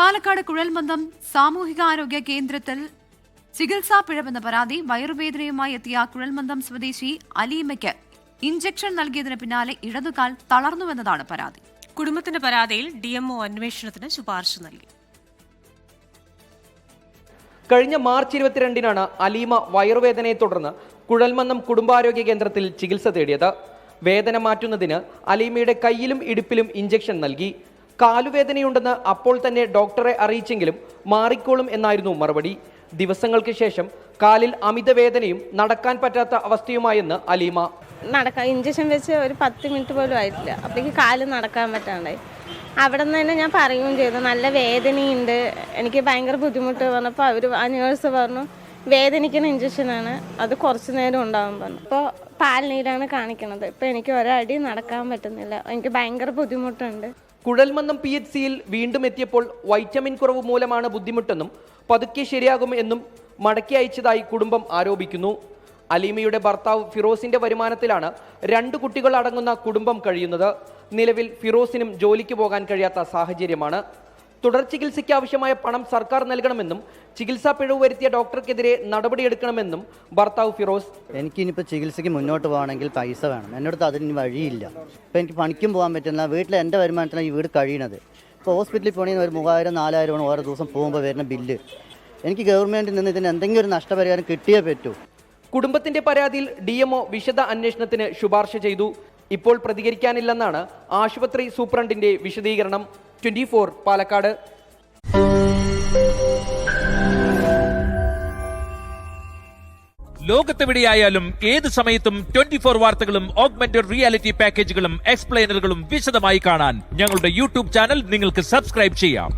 പാലക്കാട് കുഴൽമന്ദം സാമൂഹികാരോഗ്യ കേന്ദ്രത്തിൽ ചികിത്സാ പിഴവെന്ന പരാതി. വയറുവേദനയുമായി എത്തിയ കുഴൽമന്ദം സ്വദേശി അലീമയ്ക്ക് ഇഞ്ചക്ഷൻ നൽകിയതിന് പിന്നാലെ ഇടതുകാൽ തളർന്നുവെന്നതാണ് പരാതി. കുടുംബത്തിന്റെ പരാതിയിൽ DMO അന്വേഷണത്തിന് ശുപാർശ നൽകി. കഴിഞ്ഞ മാർച്ച് 22-നാണ് അലീമ വയറുവേദനയെ തുടർന്ന് കുഴൽമന്ദം കുടുംബാരോഗ്യ കേന്ദ്രത്തിൽ ചികിത്സ തേടിയത്. വേദന മാറ്റുന്നതിന് അലീമയുടെ കയ്യിലും ഇടുപ്പിലും ഇഞ്ചക്ഷൻ നൽകി. കാലുവേദനയുണ്ടെന്ന് അപ്പോൾ തന്നെ ഡോക്ടറെ അറിയിച്ചെങ്കിലും മാറിക്കോളും എന്നായിരുന്നു മറുപടി. ദിവസങ്ങൾക്ക് ശേഷം കാലിൽ അമിതവേദനയും നടക്കാൻ പറ്റാത്ത അവസ്ഥയുമായെന്ന് അലീമ. ഇഞ്ചക്ഷൻ വെച്ച് ഒരു 10 മിനിറ്റ് പോലും ആയിട്ടില്ല, അപ്പോഴേക്ക് കാല് നടക്കാൻ പറ്റാണ്ടായി. അവിടെ നിന്ന് തന്നെ ഞാൻ പറയുകയും ചെയ്തു, നല്ല വേദനയുണ്ട്, എനിക്ക് ഭയങ്കര ബുദ്ധിമുട്ട് പറഞ്ഞപ്പോൾ ആ നേഴ്സ് പറഞ്ഞു വേദനിക്കുന്ന ഇഞ്ചക്ഷനാണ്, അത് കുറച്ച് നേരം ഉണ്ടാവും പറഞ്ഞു. ഇപ്പോൾ പാൽനീരാണ് കാണിക്കണത്. ഇപ്പോൾ എനിക്ക് ഒരടി നടക്കാൻ പറ്റുന്നില്ല, എനിക്ക് ഭയങ്കര ബുദ്ധിമുട്ടുണ്ട്. കുഴൽമന്ദം PHCയിൽ വീണ്ടും എത്തിയപ്പോൾ വൈറ്റമിൻ കുറവ് മൂലമാണ് ബുദ്ധിമുട്ടെന്നും പതുക്കെ ശരിയാകും എന്നും മടക്കി അയച്ചതായി കുടുംബം ആരോപിക്കുന്നു. അലീമയുടെ ഭർത്താവ് ഫിറോസിന്റെ വരുമാനത്തിലാണ് 2 കുട്ടികൾ അടങ്ങുന്ന കുടുംബം കഴിയുന്നത്. നിലവിൽ ഫിറോസിനും ജോലിക്ക് പോകാൻ കഴിയാത്ത സാഹചര്യമാണ്. തുടർ ചികിത്സയ്ക്ക് ആവശ്യമായ പണം സർക്കാർ നൽകണമെന്നും ചികിത്സാ പിഴവ് വരുത്തിയ ഡോക്ടർക്കെതിരെ നടപടിയെടുക്കണമെന്നും ഭർത്താവ് ഫിറോസ്. എനിക്കിനിപ്പോൾ ചികിത്സയ്ക്ക് മുന്നോട്ട് പോകണമെങ്കിൽ പൈസ വേണം, എന്നോടത്ത് അതിന് വഴിയില്ല. ഇപ്പോൾ എനിക്ക് പണിക്കും പോകാൻ പറ്റുന്ന, വീട്ടിൽ എൻ്റെ വരുമാനത്തിലാണ് ഈ വീട് കഴിയണത്. ഇപ്പോൾ ഹോസ്പിറ്റലിൽ പോകണമെങ്കിൽ ഒരു 3000-4000 ഓരോ ദിവസം പോകുമ്പോൾ വരുന്ന ബില്ല്. എനിക്ക് ഗവൺമെൻറ്റിൽ നിന്ന് ഇതിന് എന്തെങ്കിലും ഒരു നഷ്ടപരിഹാരം കിട്ടിയേ പറ്റൂ. കുടുംബത്തിന്റെ പരാതിയിൽ DMO വിശദ അന്വേഷണത്തിന് ശുപാർശ ചെയ്തു. ഇപ്പോൾ പ്രതികരിക്കാനില്ലെന്നാണ് ആശുപത്രി സൂപ്രണ്ടിന്റെ വിശദീകരണം. 24 പാലക്കാട്. ലോകത്തെവിടെയായാലും ഏത് സമയത്തും 24 വാർത്തകളും ഓഗ്മെന്റഡ് റിയാലിറ്റി പാക്കേജുകളും എക്സ്പ്ലെയിനറുകളും വിശദമായി കാണാൻ ഞങ്ങളുടെ YouTube ചാനൽ നിങ്ങൾക്ക് സബ്സ്ക്രൈബ് ചെയ്യാം.